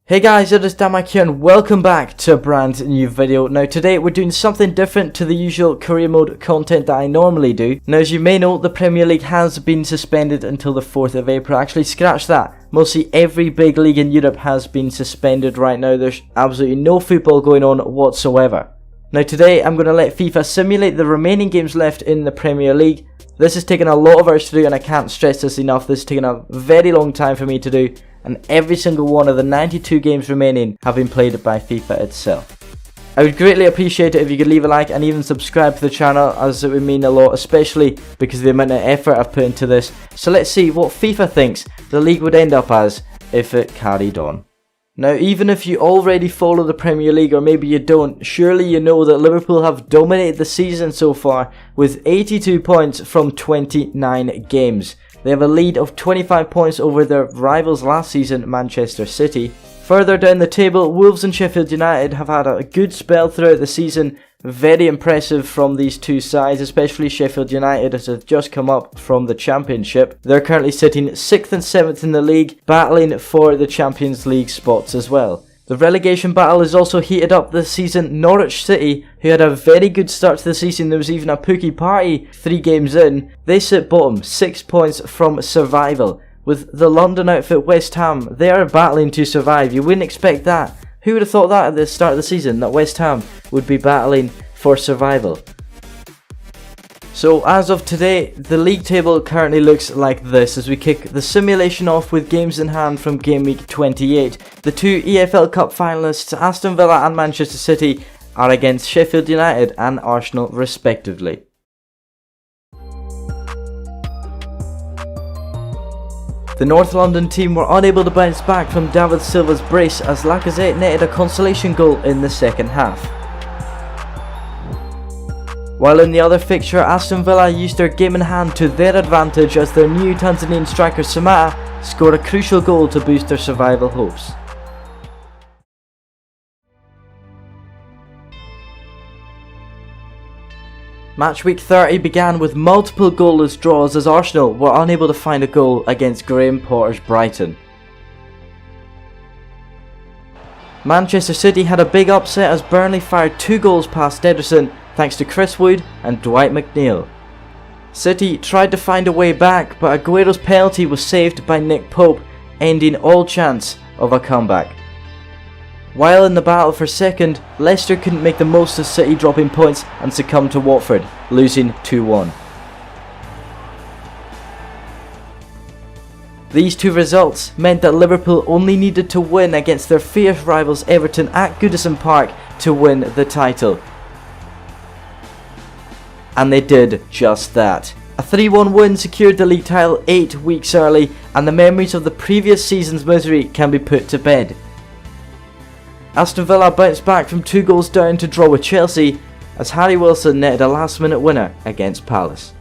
Hey guys, it is Dan here and welcome back to a brand new video. Now today we're doing something different to the usual career mode content that I normally do. Now as you may know, the Premier League has been suspended until the 4th of April. Actually scratch that. Mostly every big league in Europe has been suspended right now. There's absolutely no football going on whatsoever. Now today I'm going to let FIFA simulate the remaining games left in the Premier League. This has taken a lot of hours to do and I can't stress this enough. This has taken a very long time for me to do. And every single one of the 92 games remaining have been played by FIFA itself. I would greatly appreciate it if you could leave a like and even subscribe to the channel, as it would mean a lot, especially because of the amount of effort I've put into this. So let's see what FIFA thinks the league would end up as if it carried on. Now even if you already follow the Premier League, or maybe you don't, surely you know that Liverpool have dominated the season so far with 82 points from 29 games. They have a lead of 25 points over their rivals last season, Manchester City. Further down the table, Wolves and Sheffield United have had a good spell throughout the season. Very impressive from these two sides, especially Sheffield United, as they've just come up from the Championship. They're currently sitting 6th and 7th in the league, battling for the Champions League spots as well. The relegation battle is also heated up this season. Norwich City, who had a very good start to the season, there was even a pookie party 3 games in, they sit bottom, 6 points from survival. With the London outfit West Ham, they are battling to survive. You wouldn't expect that. Who would have thought that at the start of the season, that West Ham would be battling for survival? So as of today, the league table currently looks like this as we kick the simulation off with games in hand from game week 28. The two EFL Cup finalists, Aston Villa and Manchester City, are against Sheffield United and Arsenal respectively. The North London team were unable to bounce back from David Silva's brace as Lacazette netted a consolation goal in the second half. While in the other fixture, Aston Villa used their game in hand to their advantage as their new Tanzanian striker Samata scored a crucial goal to boost their survival hopes. Match week 30 began with multiple goalless draws as Arsenal were unable to find a goal against Graham Potter's Brighton. Manchester City had a big upset as Burnley fired 2 goals past Ederson thanks to Chris Wood and Dwight McNeil. City tried to find a way back, but Aguero's penalty was saved by Nick Pope, ending all chance of a comeback. While in the battle for second, Leicester couldn't make the most of City dropping points and succumbed to Watford, losing 2-1. These two results meant that Liverpool only needed to win against their fierce rivals Everton at Goodison Park to win the title. And they did just that. A 3-1 win secured the league title 8 weeks early, and the memories of the previous season's misery can be put to bed. Aston Villa bounced back from 2 goals down to draw with Chelsea as Harry Wilson netted a last minute winner against Palace.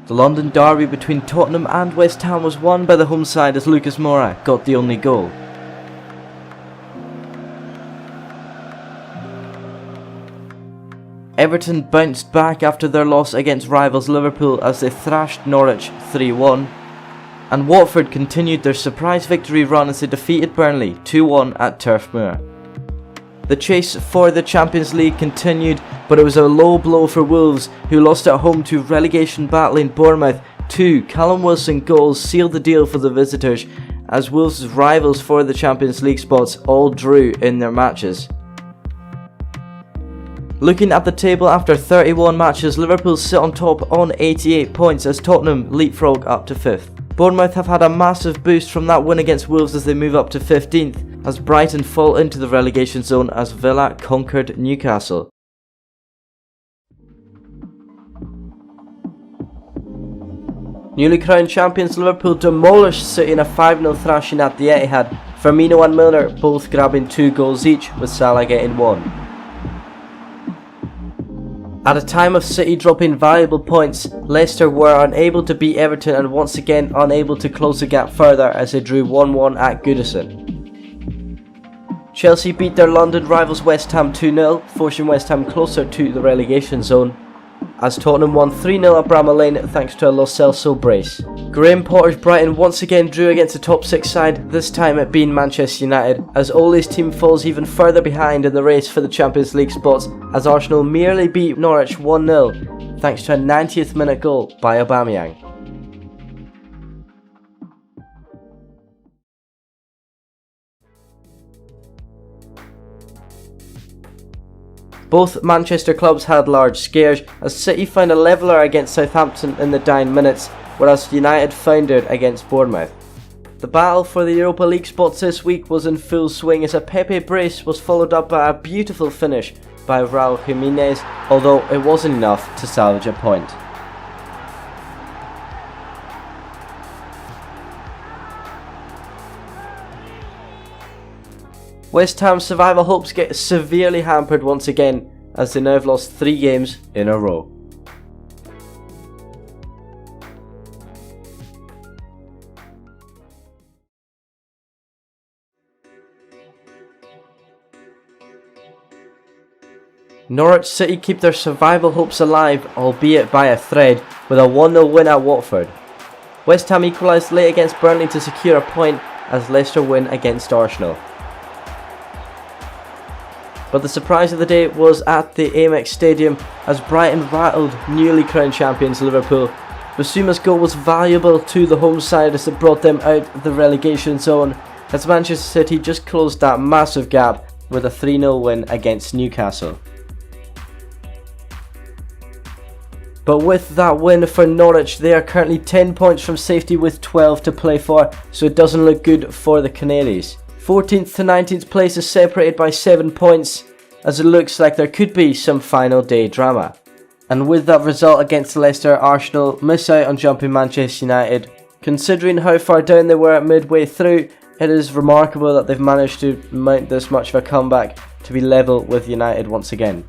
The London derby between Tottenham and West Ham was won by the home side as Lucas Moura got the only goal. Everton bounced back after their loss against rivals Liverpool as they thrashed Norwich 3-1. And Watford continued their surprise victory run as they defeated Burnley 2-1 at Turf Moor. The chase for the Champions League continued, but it was a low blow for Wolves, who lost at home to relegation battling Bournemouth. 2 Callum Wilson goals sealed the deal for the visitors, as Wolves' rivals for the Champions League spots all drew in their matches. Looking at the table after 31 matches, Liverpool sit on top on 88 points as Tottenham leapfrog up to 5th. Bournemouth have had a massive boost from that win against Wolves as they move up to 15th, as Brighton fall into the relegation zone as Villa conquered Newcastle. Newly crowned champions Liverpool demolished City in a 5-0 thrashing at the Etihad, Firmino and Milner both grabbing 2 goals each, with Salah getting 1. At a time of City dropping valuable points, Leicester were unable to beat Everton and once again unable to close the gap further as they drew 1-1 at Goodison. Chelsea beat their London rivals West Ham 2-0, forcing West Ham closer to the relegation zone. as Tottenham won 3-0 at Bramall Lane thanks to a Lo Celso brace. Graham Potter's Brighton once again drew against the top 6 side, this time it being Manchester United, as Ole's team falls even further behind in the race for the Champions League spots as Arsenal merely beat Norwich 1-0 thanks to a 90th minute goal by Aubameyang. Both Manchester clubs had large scares, as City found a leveller against Southampton in the dying minutes, whereas United foundered against Bournemouth. The battle for the Europa League spots this week was in full swing as a Pepe brace was followed up by a beautiful finish by Raul Jimenez, although it wasn't enough to salvage a point. West Ham's survival hopes get severely hampered once again as they now have lost 3 games in a row. Norwich City keep their survival hopes alive, albeit by a thread, with a 1-0 win at Watford. West Ham equalised late against Burnley to secure a point as Leicester win against Arsenal. But the surprise of the day was at the Amex Stadium as Brighton rattled newly crowned champions Liverpool. Bissouma's goal was valuable to the home side as it brought them out of the relegation zone, as Manchester City just closed that massive gap with a 3-0 win against Newcastle. But with that win for Norwich, they are currently 10 points from safety with 12 to play for, so it doesn't look good for the Canaries. 14th to 19th place is separated by 7 points, as it looks like there could be some final day drama. And with that result against Leicester, Arsenal miss out on jumping Manchester United. Considering how far down they were midway through, it is remarkable that they've managed to mount this much of a comeback to be level with United once again.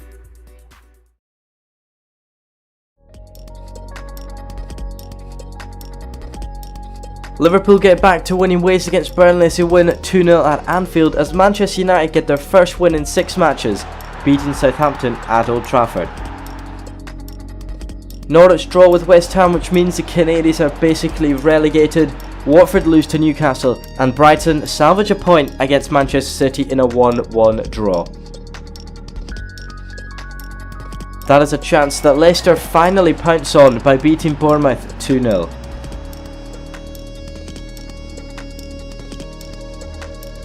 Liverpool get back to winning ways against Burnley as they win 2-0 at Anfield as Manchester United get their first win in 6 matches, beating Southampton at Old Trafford. Norwich draw with West Ham, which means the Canaries are basically relegated. Watford lose to Newcastle and Brighton salvage a point against Manchester City in a 1-1 draw. That is a chance that Leicester finally pounce on by beating Bournemouth 2-0.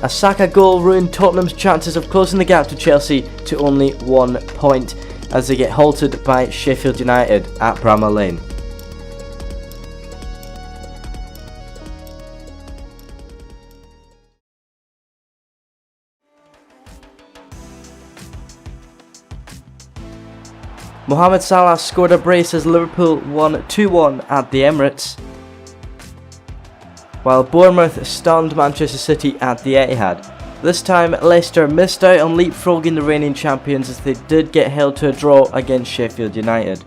A Saka goal ruined Tottenham's chances of closing the gap to Chelsea to only 1 point as they get halted by Sheffield United at Bramall Lane. Mohamed Salah scored a brace as Liverpool won 2-1 at the Emirates, while Bournemouth stunned Manchester City at the Etihad. This time Leicester missed out on leapfrogging the reigning champions as they did get held to a draw against Sheffield United.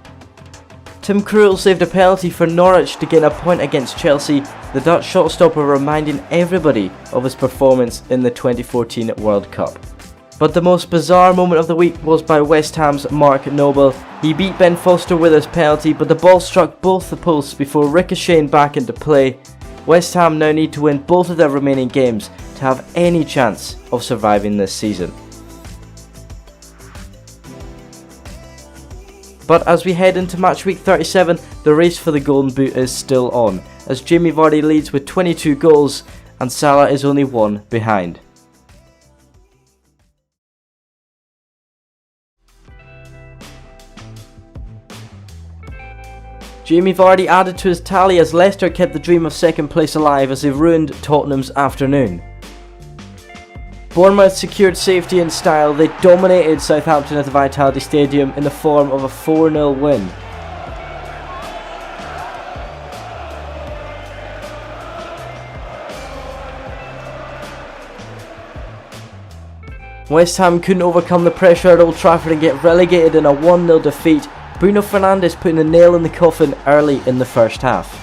Tim Krul saved a penalty for Norwich to gain a point against Chelsea, the Dutch shotstopper reminding everybody of his performance in the 2014 World Cup. But the most bizarre moment of the week was by West Ham's Mark Noble. He beat Ben Foster with his penalty, but the ball struck both the posts before ricocheting back into play. West Ham now need to win both of their remaining games to have any chance of surviving this season. But as we head into match week 37, the race for the Golden Boot is still on, as Jamie Vardy leads with 22 goals and Salah is only 1 behind. Jamie Vardy added to his tally as Leicester kept the dream of second place alive as they ruined Tottenham's afternoon. Bournemouth secured safety in style. They dominated Southampton at the Vitality Stadium in the form of a 4-0 win. West Ham couldn't overcome the pressure at Old Trafford and get relegated in a 1-0 defeat, Bruno Fernandes putting the nail in the coffin early in the first half.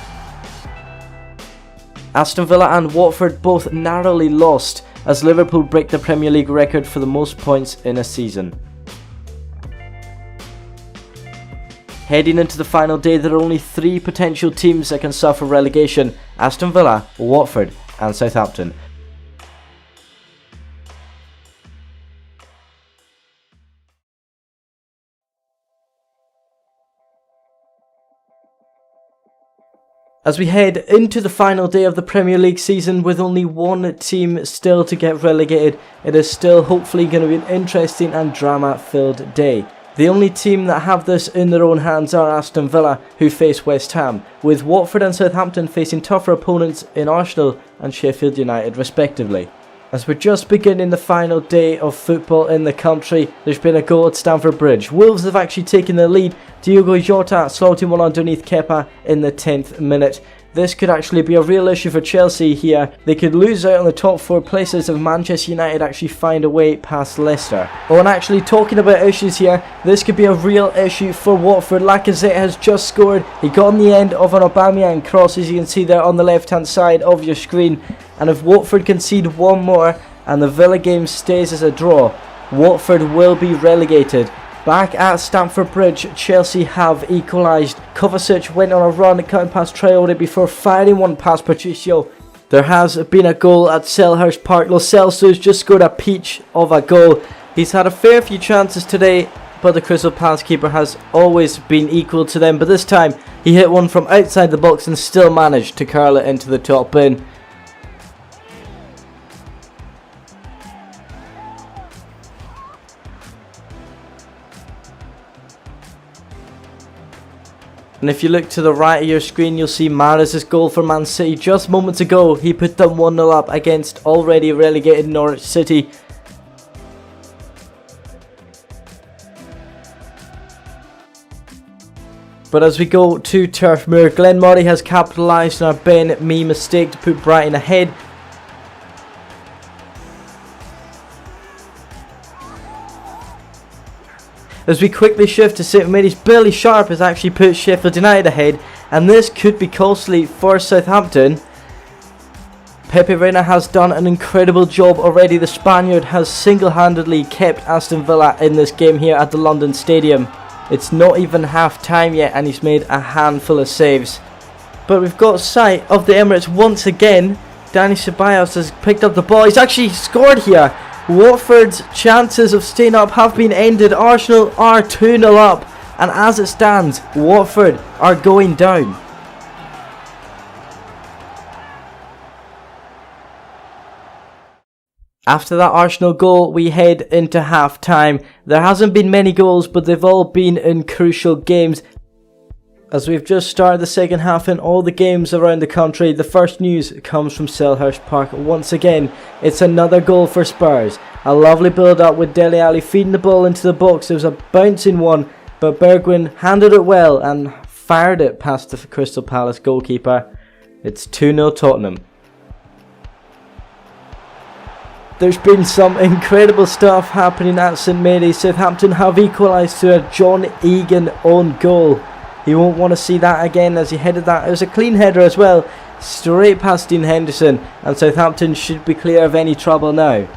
Aston Villa and Watford both narrowly lost as Liverpool break the Premier League record for the most points in a season. Heading into the final day, there are only 3 potential teams that can suffer relegation: Aston Villa, Watford and Southampton. As we head into the final day of the Premier League season with only 1 team still to get relegated, it is still hopefully going to be an interesting and drama-filled day. The only team that have this in their own hands are Aston Villa, who face West Ham, with Watford and Southampton facing tougher opponents in Arsenal and Sheffield United respectively. As we're just beginning the final day of football in the country, there's been a goal at Stamford Bridge. Wolves have actually taken the lead. Diogo Jota slotting one underneath Kepa in the 10th minute. This could actually be a real issue for Chelsea here. They could lose out on the top 4 places if Manchester United actually find a way past Leicester. Oh, and actually talking about issues here, this could be a real issue for Watford. Lacazette has just scored. He got on the end of an Aubameyang cross, as you can see there on the left hand side of your screen. And if Watford concede one more and the Villa game stays as a draw, Watford will be relegated. Back at Stamford Bridge, Chelsea have equalised. Kovacic went on a run, cutting past Traore before firing one past Patricio. There has been a goal at Selhurst Park. Lo Celso's just scored a peach of a goal. He's had a fair few chances today, but the Crystal Palace keeper has always been equal to them. But this time, he hit one from outside the box and still managed to curl it into the top bin. And if you look to the right of your screen, you'll see Mahrez' goal for Man City. Just moments ago, he put them 1-0 up against already relegated Norwich City. But as we go to Turf Moor, Glenn Murray has capitalised on a Ben Mee mistake to put Brighton ahead. As we quickly shift to St Mary's, Billy Sharp has actually put Sheffield United ahead, and this could be costly for Southampton. Pepe Reina has done an incredible job already. The Spaniard has single-handedly kept Aston Villa in this game here at the London Stadium. It's not even half time yet and he's made a handful of saves. But we've got sight of the Emirates once again. Dani Ceballos has picked up the ball. He's actually scored here. Watford's chances of staying up have been ended. Arsenal are 2-0 up, and as it stands, Watford are going down. After that Arsenal goal, we head into half time. There hasn't been many goals, but they've all been in crucial games. As we've just started the second half in all the games around the country, the first news comes from Selhurst Park. Once again, it's another goal for Spurs. A lovely build-up with Dele Alli feeding the ball into the box. It was a bouncing one, but Bergwijn handled it well and fired it past the Crystal Palace goalkeeper. It's 2-0 Tottenham. There's been some incredible stuff happening at St Mary's. Southampton have equalised to a John Egan own goal. He won't want to see that again as he headed that. It was a clean header as well, straight past Dean Henderson, and Southampton should be clear of any trouble now.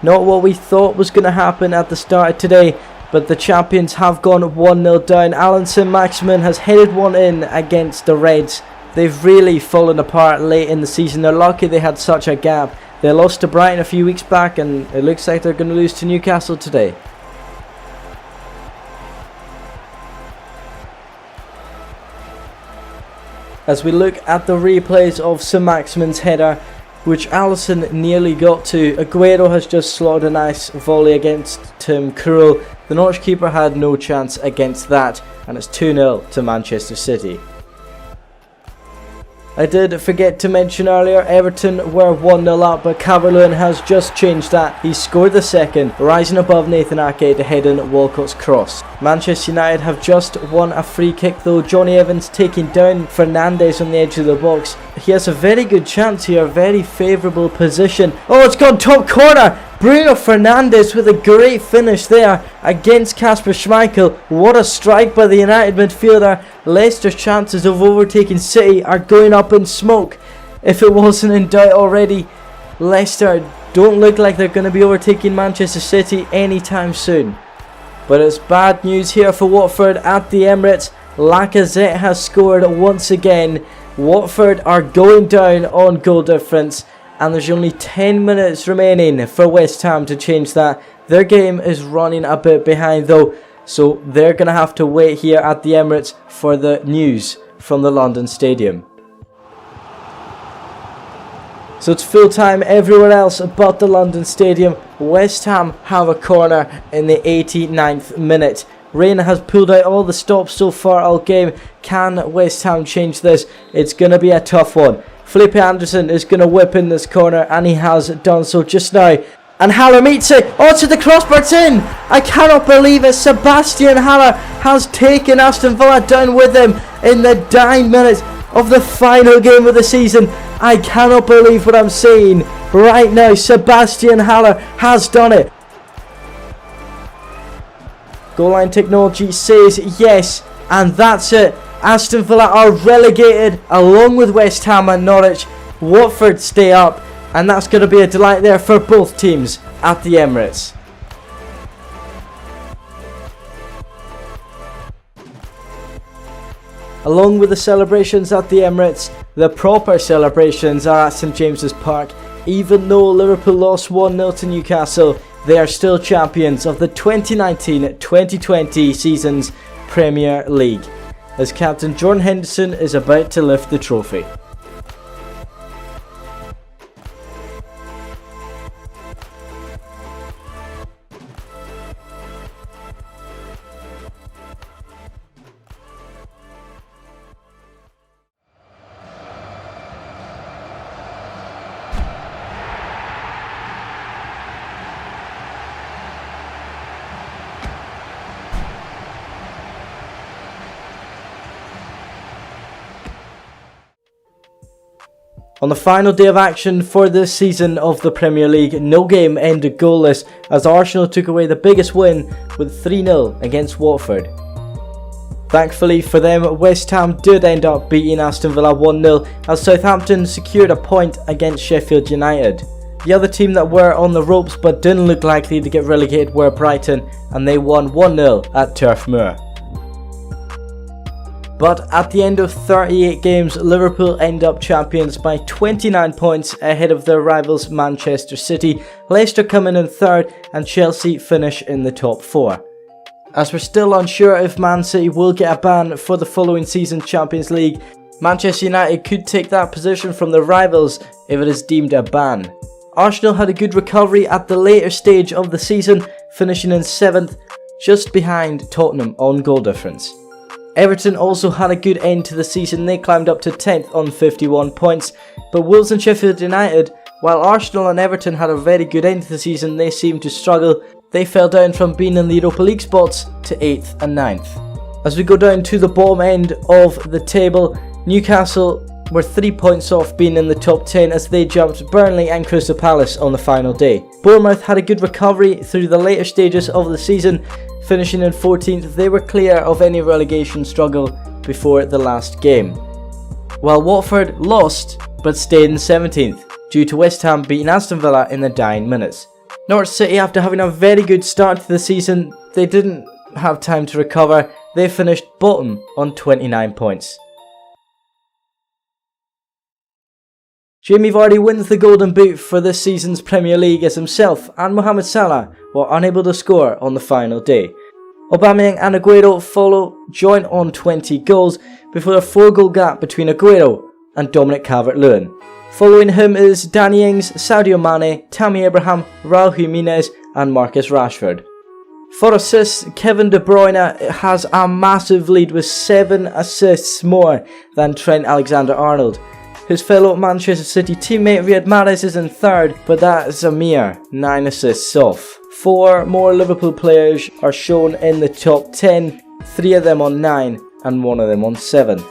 Not what we thought was going to happen at the start of today, but the champions have gone 1-0 down. Alan Saint-Maximin has headed one in against the Reds. They've really fallen apart late in the season. They're lucky they had such a gap. They lost to Brighton a few weeks back, and it looks like they're going to lose to Newcastle today. As we look at the replays of Saint-Maximin's header, which Alisson nearly got to, Aguero has just slotted a nice volley against Tim Krul. The Norwich keeper had no chance against that, and it's 2-0 to Manchester City. I did forget to mention earlier, Everton were 1-0 up, but Calvert-Lewin has just changed that. He scored the second, rising above Nathan Ake to head in Walcott's cross. Manchester United have just won a free kick though. Johnny Evans taking down Fernandes on the edge of the box. He has a very good chance here, very favourable position. Oh, it's gone top corner! Bruno Fernandes with a great finish there against Kasper Schmeichel. What a strike by the United midfielder. Leicester's chances of overtaking City are going up in smoke. If it wasn't in doubt already, Leicester don't look like they're going to be overtaking Manchester City anytime soon. But it's bad news here for Watford at the Emirates. Lacazette has scored once again. Watford are going down on goal difference, and there's only 10 minutes remaining for West Ham to change that. Their game is running a bit behind though, so they're going to have to wait here at the Emirates for the news from the London Stadium. So it's full time everywhere else but the London Stadium. West Ham have a corner in the 89th minute. Rain has pulled out all the stops so far all game. Can West Ham change this? It's going to be a tough one. Felipe Anderson is going to whip in this corner, and he has done so just now. And Haller meets it. Oh, to the crossbar, it's in. I cannot believe it. Sebastian Haller has taken Aston Villa down with him in the dying minutes of the final game of the season. I cannot believe what I'm seeing right now. Sebastian Haller has done it. Goal line technology says yes, and that's it. Aston Villa are relegated along with West Ham and Norwich. Watford stay up, and that's going to be a delight there for both teams at the Emirates. Along with the celebrations at the Emirates, the proper celebrations are at St James's Park. Even though Liverpool lost 1-0 to Newcastle, they are still champions of the 2019-2020 season's Premier League, as captain Jordan Henderson is about to lift the trophy. On the final day of action for this season of the Premier League, no game ended goalless as Arsenal took away the biggest win with 3-0 against Watford. Thankfully for them, West Ham did end up beating Aston Villa 1-0 as Southampton secured a point against Sheffield United. The other team that were on the ropes but didn't look likely to get relegated were Brighton, and they won 1-0 at Turf Moor. But at the end of 38 games, Liverpool end up champions by 29 points ahead of their rivals Manchester City. Leicester come in third, and Chelsea finish in the top 4. As we're still unsure if Man City will get a ban for the following season's Champions League, Manchester United could take that position from their rivals if it is deemed a ban. Arsenal had a good recovery at the later stage of the season, finishing in 7th, just behind Tottenham on goal difference. Everton also had a good end to the season. They climbed up to 10th on 51 points, but Wolves and Sheffield United, while Arsenal and Everton had a very good end to the season, they seemed to struggle. They fell down from being in the Europa League spots to 8th and 9th. As we go down to the bottom end of the table, Newcastle were 3 points off being in the top 10 as they jumped Burnley and Crystal Palace on the final day. Bournemouth had a good recovery through the later stages of the season, finishing in 14th. They were clear of any relegation struggle before the last game. While Watford lost but stayed in 17th due to West Ham beating Aston Villa in the dying minutes. Norwich City, after having a very good start to the season, they didn't have time to recover. They finished bottom on 29 points. Jamie Vardy wins the Golden Boot for this season's Premier League as himself and Mohamed Salah were unable to score on the final day. Aubameyang and Aguero follow joint on 20 goals before a 4-goal gap between Aguero and Dominic Calvert-Lewin. Following him is Danny Ings, Sadio Mane, Tammy Abraham, Raul Jimenez and Marcus Rashford. For assists, Kevin De Bruyne has a massive lead with 7 assists more than Trent Alexander-Arnold. His fellow Manchester City teammate Riyad Mahrez is in third, but that is a mere 9 assists off. 4 more Liverpool players are shown in the top 10, 3 of them on 9 and 1 of them on 7.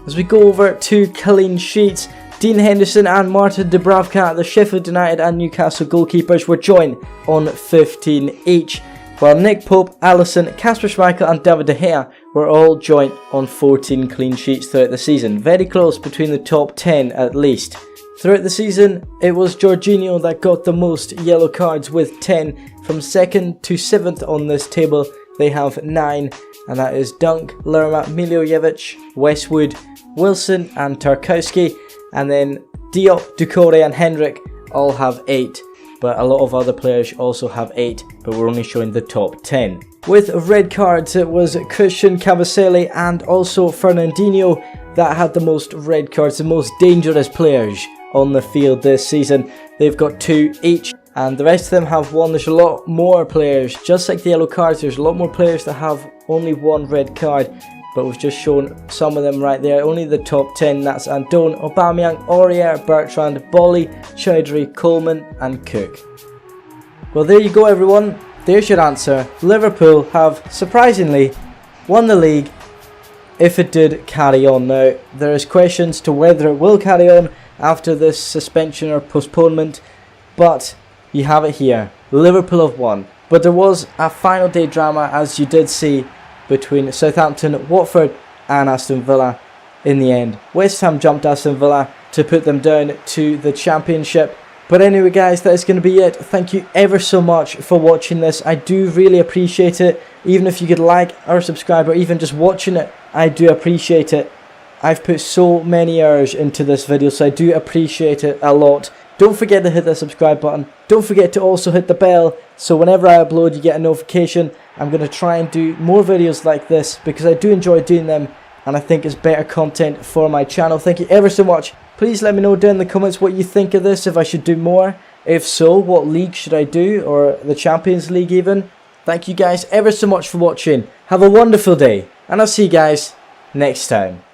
As we go over to clean sheets, Dean Henderson and Martin Dubravka, the Sheffield United and Newcastle goalkeepers, were joint on 15 each, while Nick Pope, Alisson, Kasper Schmeichel and David De Gea were all joint on 14 clean sheets throughout the season. Very close between the top 10 at least. Throughout the season, it was Jorginho that got the most yellow cards with 10. From 2nd to 7th on this table, they have 9, and that is Dunk, Lerma, Milivojevic, Westwood, Wilson and Tarkowski, and then Diop, Doucouré and Hendrick all have 8. But a lot of other players also have 8, but we're only showing the top 10. With red cards, it was Christian Cavaselli and also Fernandinho that had the most red cards, the most dangerous players on the field this season. They've got 2 each, and the rest of them have 1. There's a lot more players, just like the yellow cards, there's a lot more players that have only 1 red card, but we've just shown some of them right there. Only the top 10, that's Andone, Aubameyang, Aurier, Bertrand, Bolly, Chowdhury, Coleman and Cook. Well, there you go everyone, there's your answer. Liverpool have surprisingly won the league if it did carry on. Now, there is questions to whether it will carry on after this suspension or postponement, but you have it here. Liverpool have won. But there was a final day drama, as you did see, between Southampton, Watford and Aston Villa. In the end, West Ham jumped Aston Villa to put them down to the Championship. But anyway guys, that is going to be it. Thank you ever so much for watching this. I do really appreciate it. Even if you could like or subscribe, or even just watching it, I do appreciate it. I've put so many hours into this video, so I do appreciate it a lot. Don't forget to hit the subscribe button. Don't forget to also hit the bell, so whenever I upload you get a notification. I'm going to try and do more videos like this because I do enjoy doing them, and I think it's better content for my channel. Thank you ever so much. Please let me know down in the comments what you think of this, if I should do more. If so, what league should I do, or the Champions League even. Thank you guys ever so much for watching. Have a wonderful day, and I'll see you guys next time.